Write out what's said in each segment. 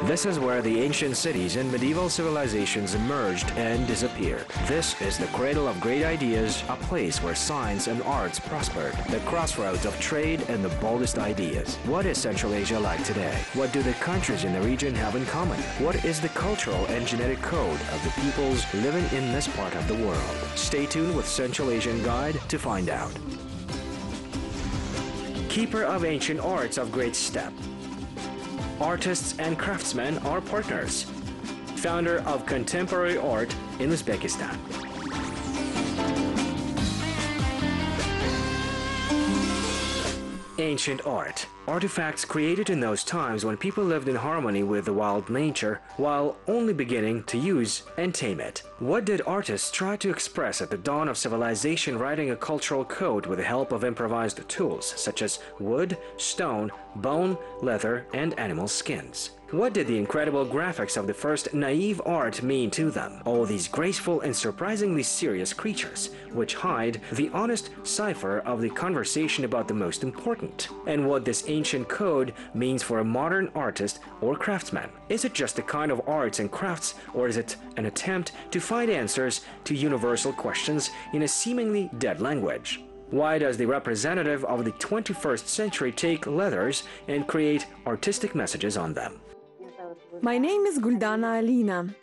This is where the ancient cities and medieval civilizations emerged and disappeared. This is the cradle of great ideas, a place where science and arts prospered, the crossroads of trade and the boldest ideas. What is Central Asia like today? What do the countries in the region have in common? What is the cultural and genetic code of the peoples living in this part of the world? Stay tuned with Central Asian Guide to find out. Keeper of ancient arts of great step. Artists and craftsmen are partners. Founder of contemporary art in Uzbekistan. Ancient art. Artifacts created in those times when people lived in harmony with the wild nature while only beginning to use and tame it. What did artists try to express at the dawn of civilization, writing a cultural code with the help of improvised tools such as wood, stone, bone, leather, and animal skins? What did the incredible graphics of the first naive art mean to them? All these graceful and surprisingly serious creatures, which hide the honest cipher of the conversation about the most important. And what this ancient code means for a modern artist or craftsman. Is it just a kind of arts and crafts, or is it an attempt to find answers to universal questions in a seemingly dead language? Why does the representative of the 21st century take leathers and create artistic messages on them? My name is Guldana Alina.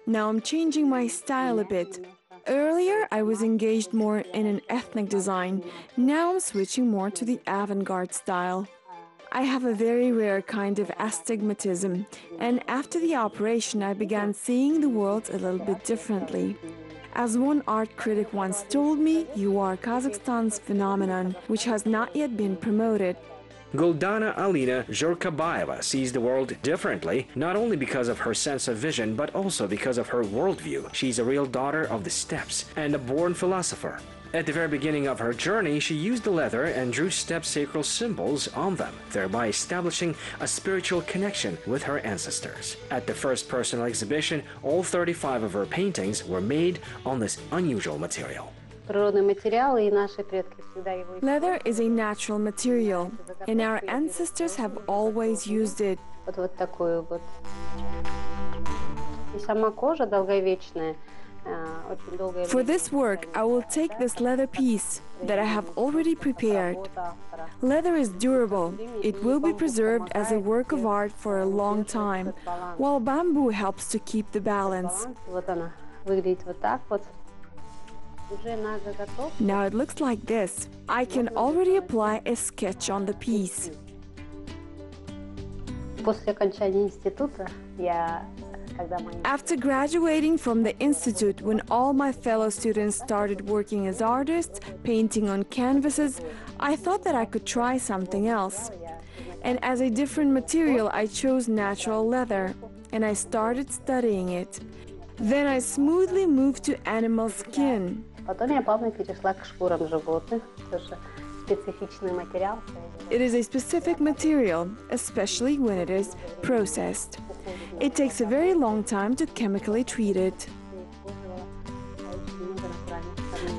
Now I'm changing my style a bit. Earlier I was engaged more in an ethnic design. Now I'm switching more to the avant-garde style. I have a very rare kind of astigmatism, and after the operation I began seeing the world a little bit differently. As one art critic once told me, you are Kazakhstan's phenomenon, which has not yet been promoted. Guldana Alina Zhurkabayeva sees the world differently, not only because of her sense of vision, but also because of her worldview. She's a real daughter of the steppes and a born philosopher. At the very beginning of her journey, she used the leather and drew steppe sacral symbols on them, thereby establishing a spiritual connection with her ancestors. At the first personal exhibition, all 35 of her paintings were made on this unusual material. Leather is a natural material, and our ancestors have always used it. For this work, I will take this leather piece that I have already prepared. Leather is durable. It will be preserved as a work of art for a long time, while bamboo helps to keep the balance. Now it looks like this. I can already apply a sketch on the piece. After graduating from the institute, when all my fellow students started working as artists, painting on canvases, I thought that I could try something else. And as a different material, I chose natural leather, and I started studying it. Then I smoothly moved to animal skin. It is a specific material, especially when it is processed. It takes a very long time to chemically treat it.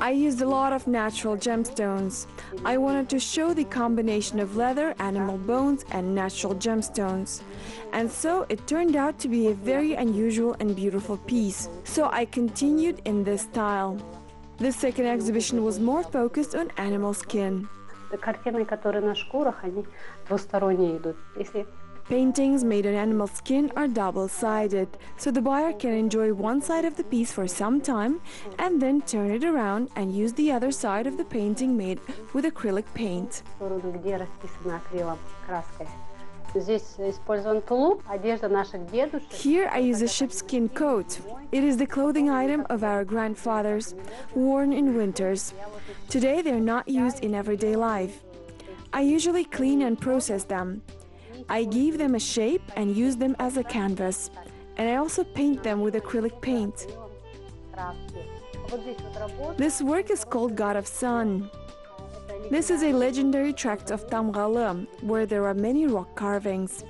I used a lot of natural gemstones. I wanted to show the combination of leather, animal bones, and natural gemstones. And so it turned out to be a very unusual and beautiful piece. So I continued in this style. The second exhibition was more focused on animal skin. Paintings made on animal skin are double-sided, so the buyer can enjoy one side of the piece for some time and then turn it around and use the other side of the painting made with acrylic paint. Here I use a sheepskin coat. It is the clothing item of our grandfathers, worn in winters. Today they are not used in everyday life. I usually clean and process them. I give them a shape and use them as a canvas. And I also paint them with acrylic paint. This work is called God of Sun. This is a legendary tract of Tamgalı, where there are many rock carvings.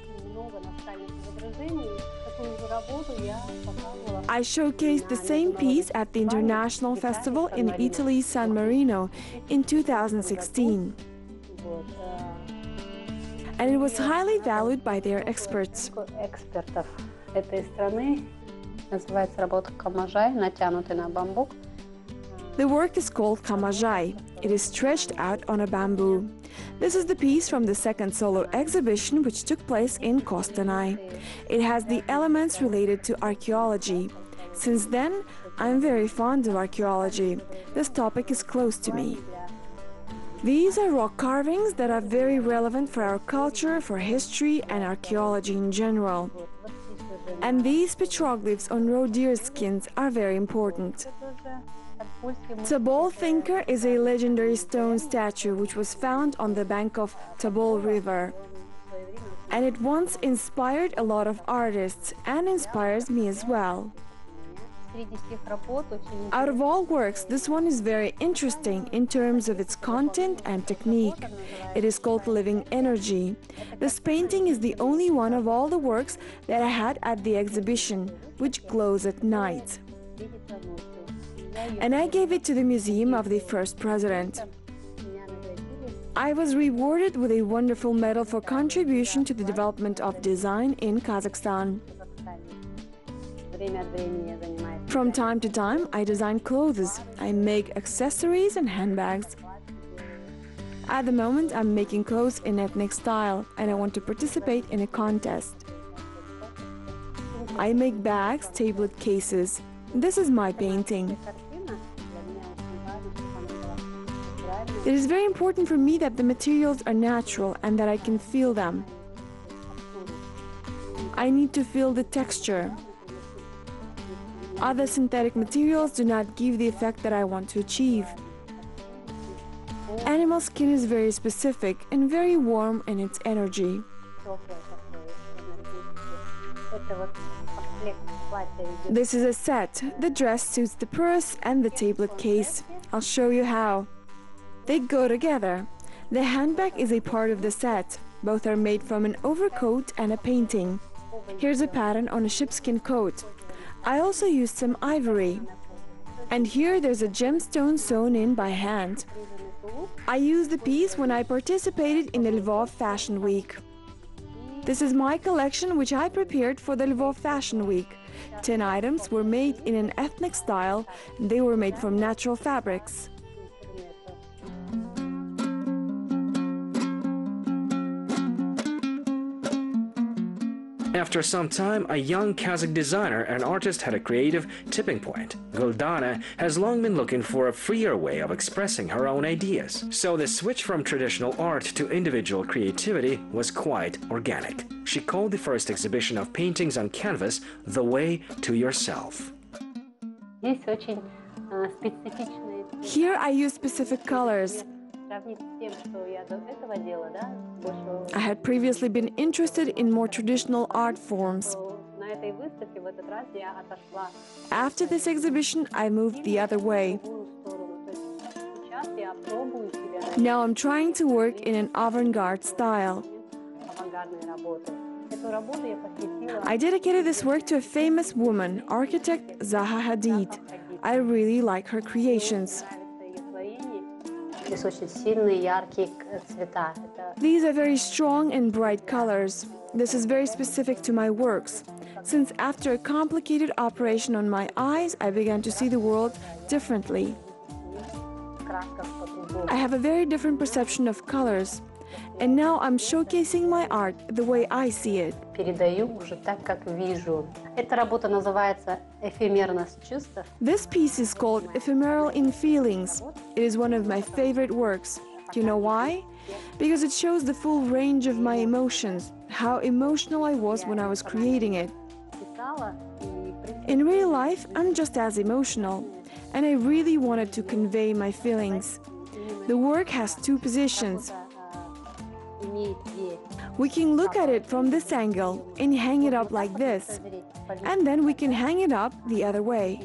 I showcased the same piece at the International Festival in Italy's San Marino in 2016. and it was highly valued by their experts. Экспертов этой страны называется работа камажай, натянутый на бамбук. The work is called kamajai. It is stretched out on a bamboo. This is the piece from the second solo exhibition which took place in Kostanay. It has the elements related to archaeology. Since then, I'm very fond of archaeology. This topic is close to me. These are rock carvings that are very relevant for our culture, for history and archaeology in general. And these petroglyphs on roe deer skins are very important. Tabol Thinker is a legendary stone statue which was found on the bank of Tabol River. And it once inspired a lot of artists and inspires me as well. Out of all works, this one is very interesting in terms of its content and technique. It is called Living Energy. This painting is the only one of all the works that I had at the exhibition, which glows at night. And I gave it to the museum of the first president. I was rewarded with a wonderful medal for contribution to the development of design in Kazakhstan. From time to time, I design clothes. I make accessories and handbags. At the moment, I'm making clothes in ethnic style, and I want to participate in a contest. I make bags, tablet cases. This is my painting. It is very important for me that the materials are natural and that I can feel them. I need to feel the texture. Other synthetic materials do not give the effect that I want to achieve. Animal skin is very specific and very warm in its energy. This is a set. The dress suits the purse and the tablet case. I'll show you how. They go together. The handbag is a part of the set. Both are made from an overcoat and a painting. Here's a pattern on a sheepskin coat. I also used some ivory. And here there's a gemstone sewn in by hand. I used the piece when I participated in the Lvov Fashion Week. This is my collection which I prepared for the Lvov Fashion Week. 10 items were made in an ethnic style. They were made from natural fabrics. After some time, a young Kazakh designer and artist had a creative tipping point. Guldana has long been looking for a freer way of expressing her own ideas. So the switch from traditional art to individual creativity was quite organic. She called the first exhibition of paintings on canvas "The Way to Yourself." Here I use specific colors. I had previously been interested in more traditional art forms. After this exhibition, I moved the other way. Now I'm trying to work in an avant-garde style. I dedicated this work to a famous woman, architect Zaha Hadid. I really like her creations. These are very strong and bright colors. This is very specific to my works. Since after a complicated operation on my eyes, I began to see the world differently. I have a very different perception of colors. And now I'm showcasing my art the way I see it. This piece is called Ephemeral in Feelings. It is one of my favorite works. Do you know why? Because it shows the full range of my emotions, how emotional I was when I was creating it. In real life, I'm just as emotional, and I really wanted to convey my feelings. The work has two positions. We can look at it from this angle and hang it up like this, and then we can hang it up the other way.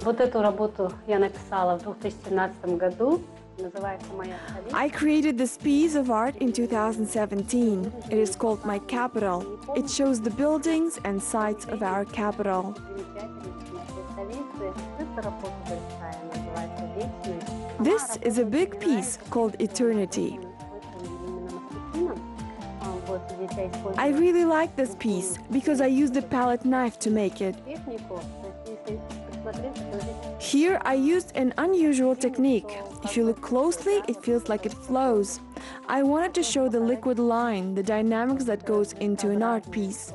Вот эту работу я написала в 2017 году. Называется «Моя столица». I created this piece of art in 2017. It is called My Capital. It shows the buildings and sites of our capital. Замечательность нашей столицы. Эта работа большая, называется «Вечность». This is a big piece called Eternity. I really like this piece because I used a palette knife to make it. Here I used an unusual technique. If you look closely, it feels like it flows. I wanted to show the liquid line, the dynamics that goes into an art piece.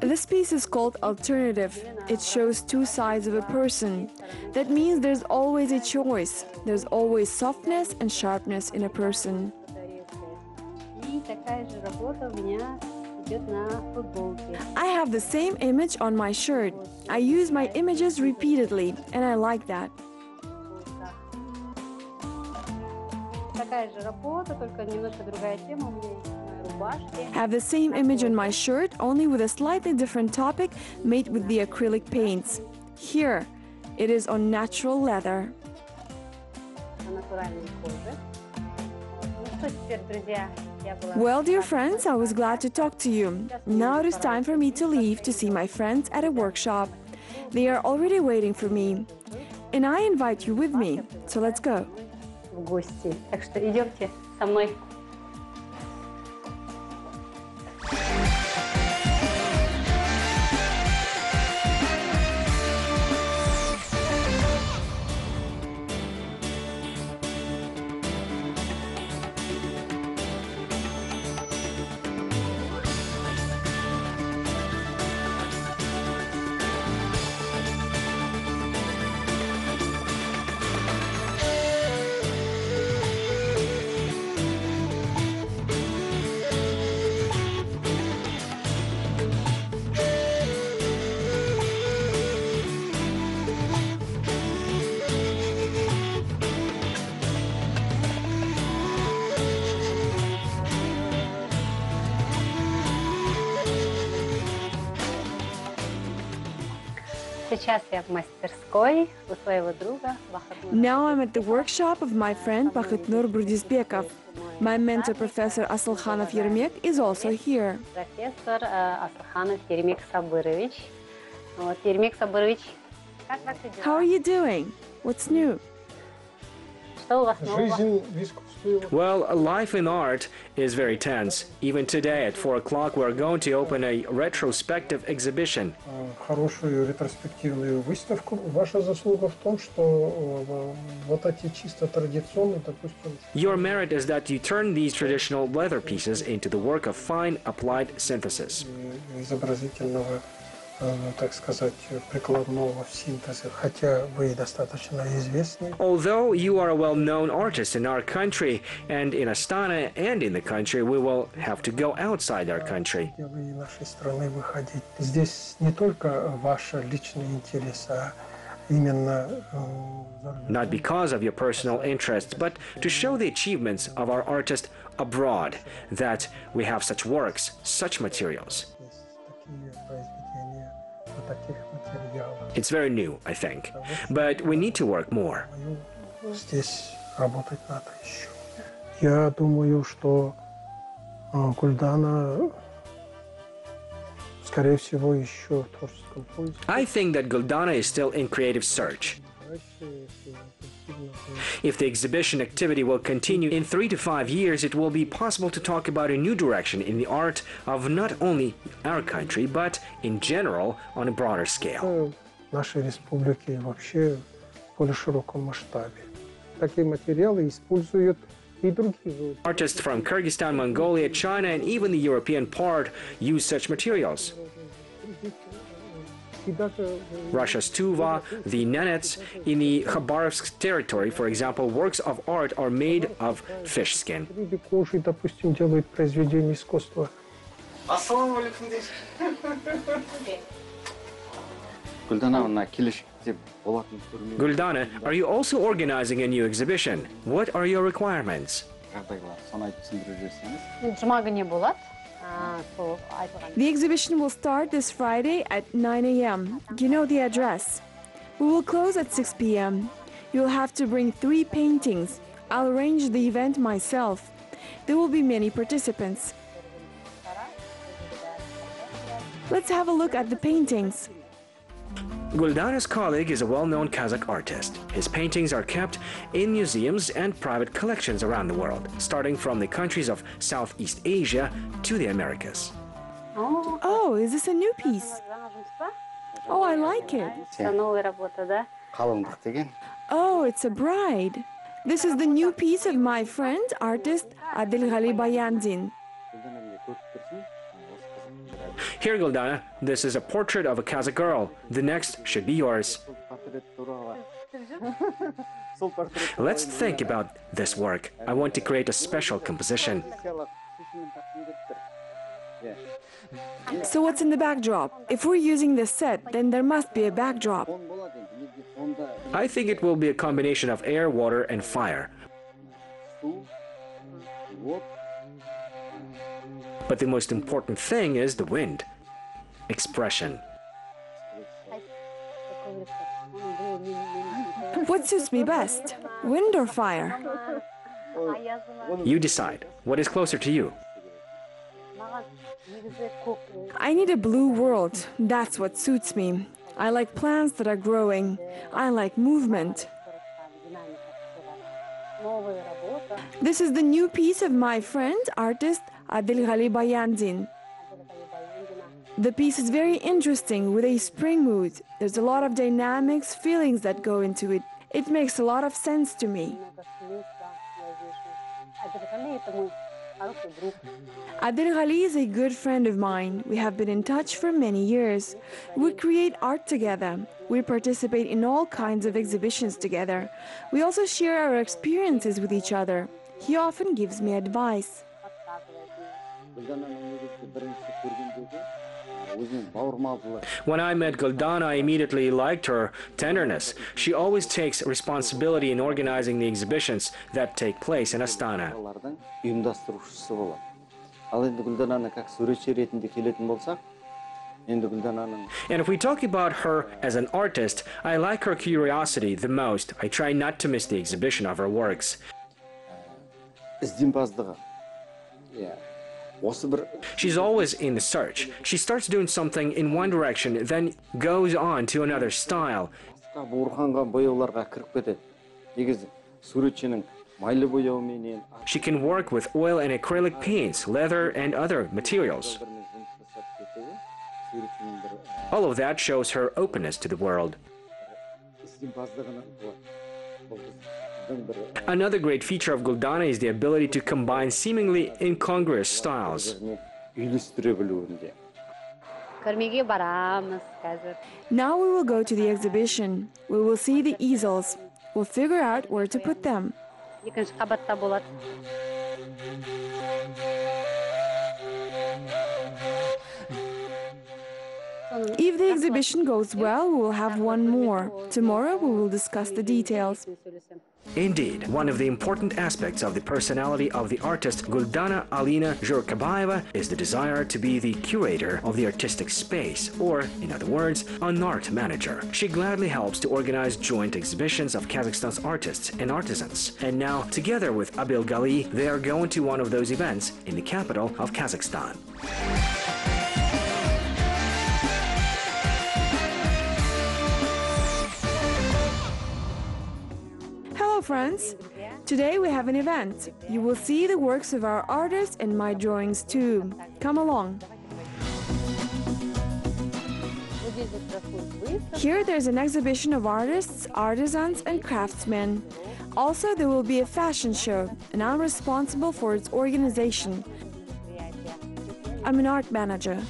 This piece is called Alternative. It shows two sides of a person. That means there's always a choice. There's always softness and sharpness in a person. I have the same image on my shirt. I use my images repeatedly, and I like that. Have the same image on my shirt, only with a slightly different topic made with the acrylic paints. Here, it is on natural leather. Well, dear friends, I was glad to talk to you. Now it is time for me to leave to see my friends at a workshop. They are already waiting for me. And I invite you with me, so let's go. В гости. Так что идемте со мной. Сейчас я в мастерской у своего друга Бахатнура. Now I'm at the workshop of my friend Bakhatnur Burdisbekov. My mentor, Professor Asılkhanov Yermek, is also here. Профессор Асылханов Ермек Сабырович. Вот, Ермек Сабырович, как ваши дела? How are you doing? What's new? Что у вас нового? Жизнь в искусстве. Well, life in art is very tense. Even today at 4 o'clock we're going to open a retrospective exhibition. Хорошую ретроспективную выставку. Ваша заслуга в том, что вот эти чисто традиционные, допустим... Your merit is that you turn these traditional leather pieces into the work of fine applied synthesis. Изобразительного, так сказать, прикладного синтеза, хотя вы достаточно известны. Although you are a well-known artist in our country and in Astana and in the country, we will have to go outside our country. Вы из нашей страны выходить. Здесь не только ваш личный интерес, а именно... Not because of your personal interests, but to show the achievements of our artist abroad, that we have such works, such materials. It's very new, I think, but we need to work more. Здесь работать надо еще. Я думаю, что Гульдана, скорее всего, еще в творческом поиске. I think that Guldana is still in creative search. If the exhibition activity will continue in 3 to 5 years, it will be possible to talk about a new direction in the art of not only our country, but in general on a broader scale. Нашей республики вообще в более широком масштабе. Такие материалы используют и другие. Artists from Kyrgyzstan, Mongolia, China, and even the European part use such materials. Russia's Tuva, the Nenets, in the Khabarovsk territory, for example, works of art are made of fish skin. Кожи, допустим, делают произведения искусства. Guldana, are you also organizing a new exhibition? What are your requirements? Жұмага не болады. The exhibition will start this Friday at 9 a.m. You know the address. We will close at 6 p.m. You'll have to bring 3 paintings. I'll arrange the event myself. There will be many participants. Let's have a look at the paintings. Guldana's colleague is a well-known Kazakh artist. His paintings are kept in museums and private collections around the world, starting from the countries of Southeast Asia to the Americas. Oh, is this a new piece? Oh, I like it. Oh, it's a bride. This is the new piece of my friend, artist Joly Bayandin. Here, Guldana, this is a portrait of a Kazakh girl. The next should be yours. Let's think about this work. I want to create a special composition. So what's in the backdrop? If we're using this set, then there must be a backdrop. I think it will be a combination of air, water, and fire. But the most important thing is the wind. Expression. What suits me best? Wind or fire? You decide. What is closer to you? I need a blue world. That's what suits me. I like plants that are growing. I like movement. This is the new piece of my friend, artist Joly Bayandin. The piece is very interesting with a spring mood. There's a lot of dynamics, feelings that go into it. It makes a lot of sense to me. Joly is a good friend of mine. We have been in touch for many years. We create art together. We participate in all kinds of exhibitions together. We also share our experiences with each other. He often gives me advice. When I met Guldana, I immediately liked her tenderness. She always takes responsibility in organizing the exhibitions that take place in Astana. And if we talk about her as an artist, I like her curiosity the most. I try not to miss the exhibition of her works. She's always in the search. She starts doing something in one direction, then goes on to another style. She can work with oil and acrylic paints, leather and other materials. All of that shows her openness to the world. Another great feature of Guldana is the ability to combine seemingly incongruous styles. Now we will go to the exhibition. We will see the easels. We'll figure out where to put them. If the exhibition goes well, we will have one more. Tomorrow we will discuss the details. Indeed, one of the important aspects of the personality of the artist Guldana Alina Zhurkabayeva is the desire to be the curator of the artistic space, or, in other words, an art manager. She gladly helps to organize joint exhibitions of Kazakhstan's artists and artisans. And now, together with Joly, they are going to one of those events in the capital of Kazakhstan. Hello friends! Today we have an event. You will see the works of our artists and my drawings too. Come along. Here there's an exhibition of artists, artisans and craftsmen. Also there will be a fashion show and I'm responsible for its organization. I'm an art manager.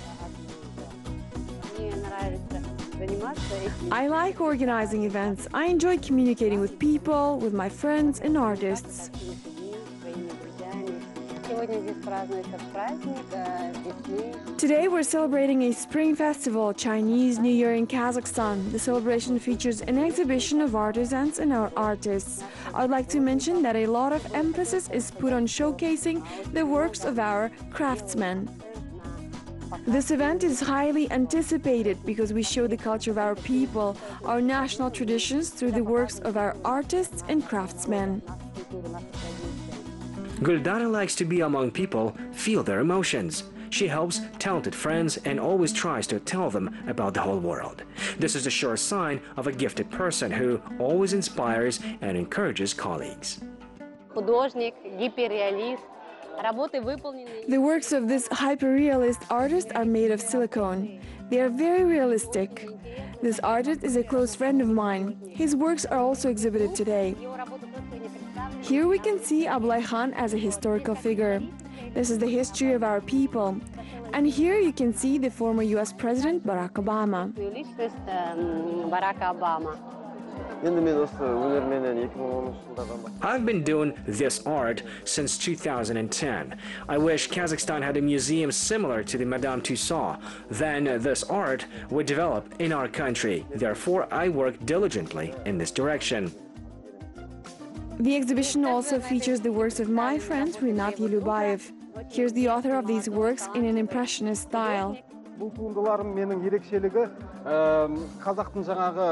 I like organizing events. I enjoy communicating with people, with my friends and artists. Today we're celebrating a spring festival, Chinese New Year in Kazakhstan. The celebration features an exhibition of artisans and our artists. I'd like to mention that a lot of emphasis is put on showcasing the works of our craftsmen. This event is highly anticipated because we show the culture of our people, our national traditions through the works of our artists and craftsmen. Guldana likes to be among people, feel their emotions. She helps talented friends and always tries to tell them about the whole world. This is a sure sign of a gifted person who always inspires and encourages colleagues. Художник, гиперреалист, работы выполнены. The works of this hyper-realist artist are made of silicone. They are very realistic. This artist is a close friend of mine. His works are also exhibited today. Here we can see Ablay Khan as a historical figure. This is the history of our people. And here you can see the former US President Barack Obama. Личность Барака Обама. I've been doing this art since 2010. I wish Kazakhstan had a museum similar to the Madame Tussauds. Then this art would develop in our country. Therefore, I work diligently in this direction. The exhibition also features the works of my friend Rinat Yelubayev. Here's the author of these works in an impressionist style. Бұл туындыларым менің ерекшелігі қазақтың жаңағы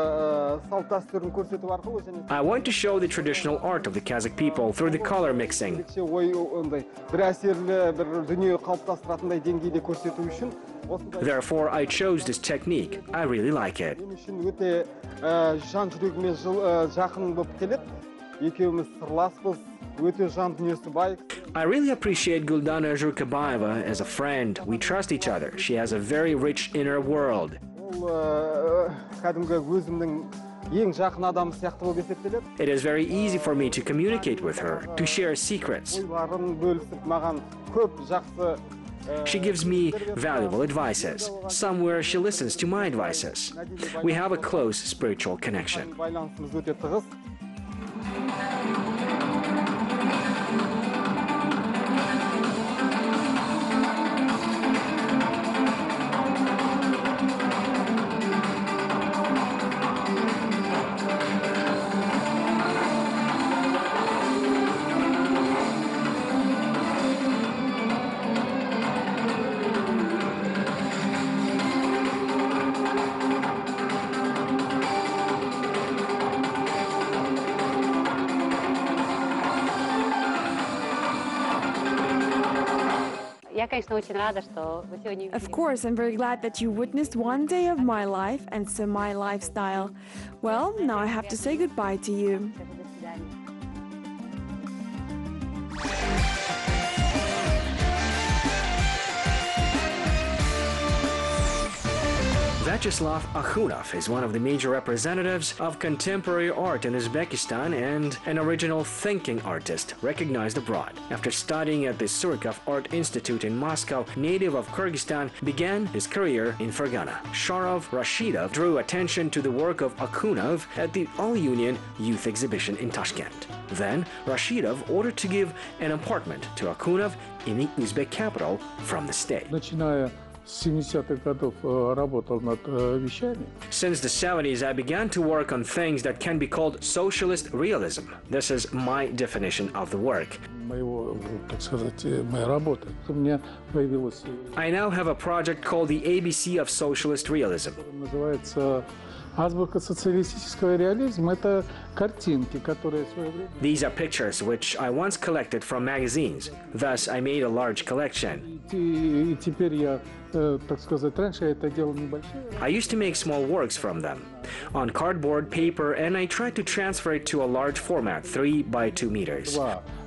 салт дәстүрін көрсету арқылы және I want to show the traditional art of the Kazakh people through the color mixing. ой ондай бір әсерлі бір дүние қалыптастыратындай деңгейде көрсету үшін Therefore, I chose this technique. I really like it. мен үшін өте жан жүрегіме жақын болып келеді. Екеуміз сырласпыз, өте жан дүниесі бай. I really appreciate Guldana Zhurkabayeva as a friend. We trust each other. She has a very rich inner world. Ол кәдімгі өзімнің ең жақын адам сияқты болып есептеледі. It is very easy for me to communicate with her, to share secrets. Ойларын бөлісіп маған көп жақсы She gives me valuable advices. Somewhere she listens to my advices. We have a close spiritual connection. байланысымыз өте тығыз. Я, конечно, очень рада, что вы сегодня Of course, I'm very glad that you witnessed one day of my life and saw my lifestyle. Well, now I have to say goodbye to you. До свидания. Vyacheslav Akhunov is one of the major representatives of contemporary art in Uzbekistan and an original thinking artist recognized abroad. After studying at the Surikov Art Institute in Moscow, native of Kyrgyzstan began his career in Fergana. Sharov Rashidov drew attention to the work of Akhunov at the All-Union Youth Exhibition in Tashkent. Then, Rashidov ordered to give an apartment to Akhunov in the Uzbek capital from the state. Начиная с 70-х годов работал над вещами. Since the 70s, I began to work on things that can be called socialist realism. This is my definition of the work. Моего, так сказать, моей работы. У меня появилась... I now have a project called the ABC of Socialist Realism. Называется «Азбука социалистического реализма». Это картинки, которые в свое время... These are pictures which I once collected from magazines. Thus, I made a large collection. И теперь я, так сказать, раньше я это делал небольшие. I used to make small works from them on cardboard, paper, and I tried to transfer it to a large format, 3 by 2 meters.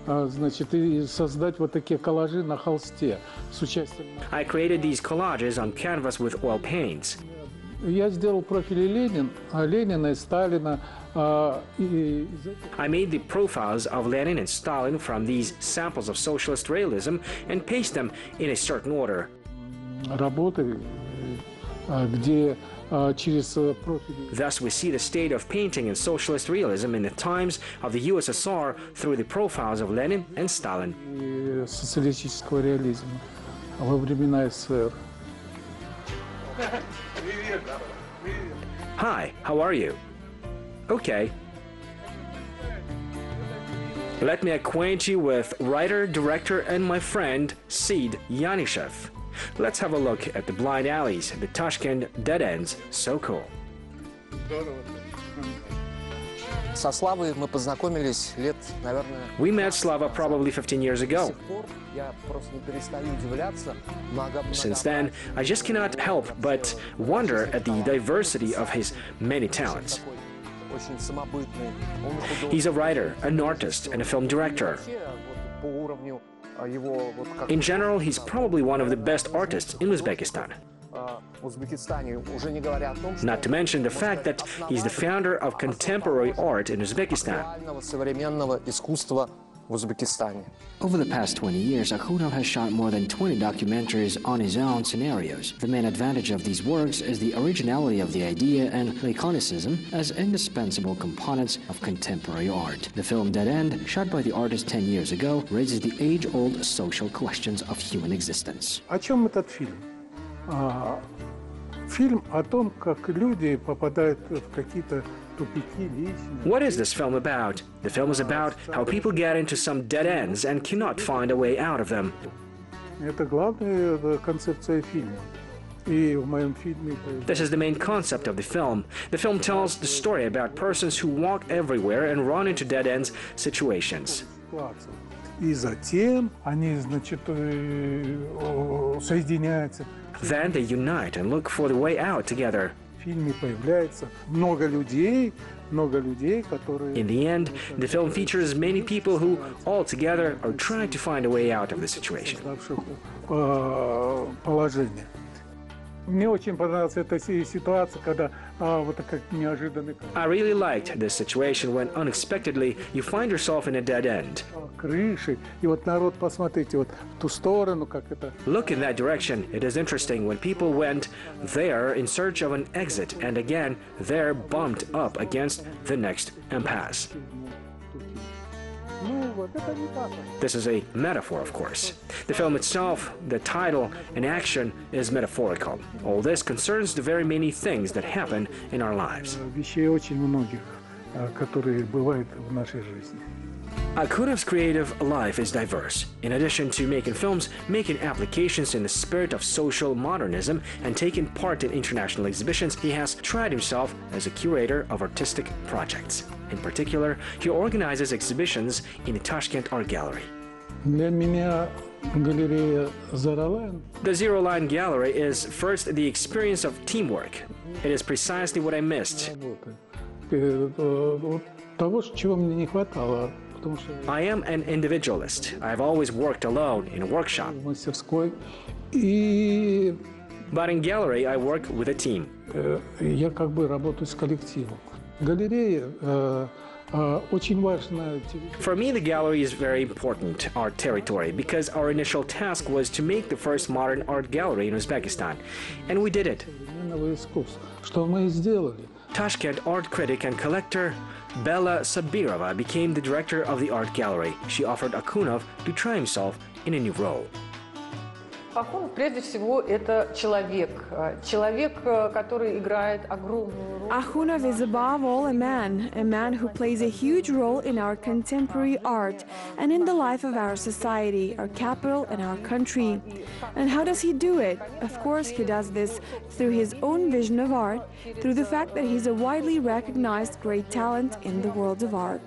Значит, и создать вот такие коллажи на холсте с участием... I created these collages on canvas with oil paints. Я сделал профили Ленина и Сталина. I made the profiles of Lenin and Stalin from these samples of socialist realism and pasted them in a certain order. Работы, где через профили... Thus, we see the state of painting in socialist realism in the times of the USSR through the profiles of Lenin and Stalin. Социалистического реализма во времена СССР. Hi, how are you? Okay. Let me acquaint you with writer, director, and my friend, Sid Yanishev. Let's have a look at the blind alleys, the Tashkent dead ends. So cool. Со Славой мы познакомились лет, наверное... We met Slava probably 15 years ago. Я просто не перестаю удивляться. Since then, I just cannot help but wonder at the diversity of his many talents. Очень самобытный. He's a writer, an artist, and a film director. По уровню его вот как In general, he's probably one of the best artists in Uzbekistan. в Узбекистане, уже не говоря о том, что Not to mention the fact that he's the founder of contemporary art in Uzbekistan. современного искусства в Узбекистане. Over the past 20 years, Akhunov has shot more than 20 documentaries on his own scenarios. The main advantage of these works is the originality of the idea and iconicism as indispensable components of contemporary art. The film Dead End, shot by the artist 10 years ago, raises the age-old social questions of human existence. О чем этот фильм? Фильм о том, как люди попадают в какие-то тупики личные. What is this film about? The film is about how people get into some dead ends and cannot find a way out of them. Это главная концепция фильма. И в моем фильме... This is the main concept of the film. The film tells the story about persons who walk everywhere and run into dead ends situations. И затем они, значит, соединяются. Then they unite and look for the way out together. В фильме появляется много людей, которые... In the end, the film features many people who, all together, are trying to find a way out of the situation. Положение. Мне очень понравилась эта ситуация, когда вот так неожиданно... I really liked this situation when unexpectedly you find yourself in a dead end. Крыши, и вот народ, посмотрите, вот в ту сторону, как это... Look in that direction. It is interesting when people went there in search of an exit and again, there bumped up against the next impasse. This is a metaphor, of course. The film itself, the title, and action is metaphorical. All this concerns the very many things that happen in our lives. Вещей очень многих, которые бывают в нашей жизни. Akhunov's creative life is diverse. In addition to making films, making applications in the spirit of social modernism, and taking part in international exhibitions, he has tried himself as a curator of artistic projects. In particular, he organizes exhibitions in the Tashkent Art Gallery. Для меня галерея Zero-Line. The Zero-Line Gallery is first the experience of teamwork. It is precisely what I missed. Того, чего мне не хватало. I am an individualist. I have always worked alone in a workshop. Мастерской. И But in gallery, I work with a team. Я как бы работаю с коллективом. Галерея очень важна. For me, the gallery is very important, our territory, because our initial task was to make the first modern art gallery in Uzbekistan. And we did it. Что мы и сделали. Tashkent art critic and collector Bella Sabirova became the director of the art gallery. She offered Akhunov to try himself in a new role. Ахунов, прежде всего, это человек, который играет огромную роль. Akhunov is above all a man who plays a huge role in our contemporary art and in the life of our society, our capital and our country. And how does he do it? Of course, he does this through his own vision of art, through the fact that he's a widely recognized great talent in the world of art.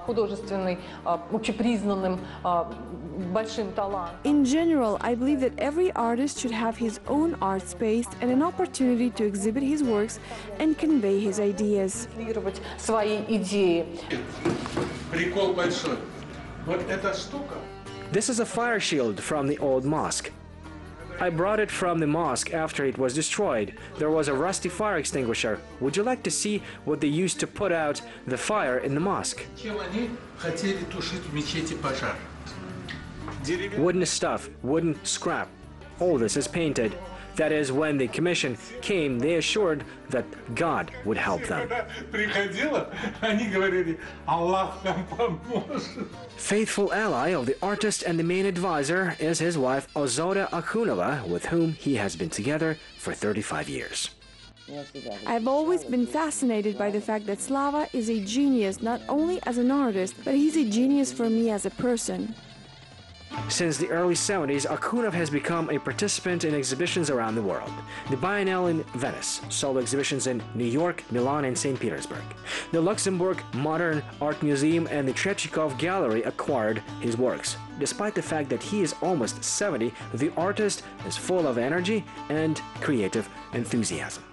Художественный, общепризнанным, большим талантом. In general, I believe that every artist should have his own art space and an opportunity to exhibit his works and convey his ideas. Свои идеи. Прикол большой. Вот эта штука. This is a fire shield from the old mosque. I brought it from the mosque after it was destroyed. There was a rusty fire extinguisher. Would you like to see what they used to put out the fire in the mosque? Чем они хотели тушить в мечети пожар? Wooden stuff, wooden scrap. All this is painted. That is, when the commission came, they assured that God would help them. Приходило, они говорили, Аллах нам поможет. Faithful ally of the artist and the main advisor is his wife Ozota Akhunova, with whom he has been together for 35 years. I've always been fascinated by the fact that Slava is a genius not only as an artist, but he's a genius for me as a person. Since the early 70s, Akunov has become a participant in exhibitions around the world. The Biennale in Venice, solo exhibitions in New York, Milan, and St. Petersburg. The Luxembourg Modern Art Museum and the Tretyakov Gallery acquired his works. Despite the fact that he is almost 70, the artist is full of energy and creative enthusiasm.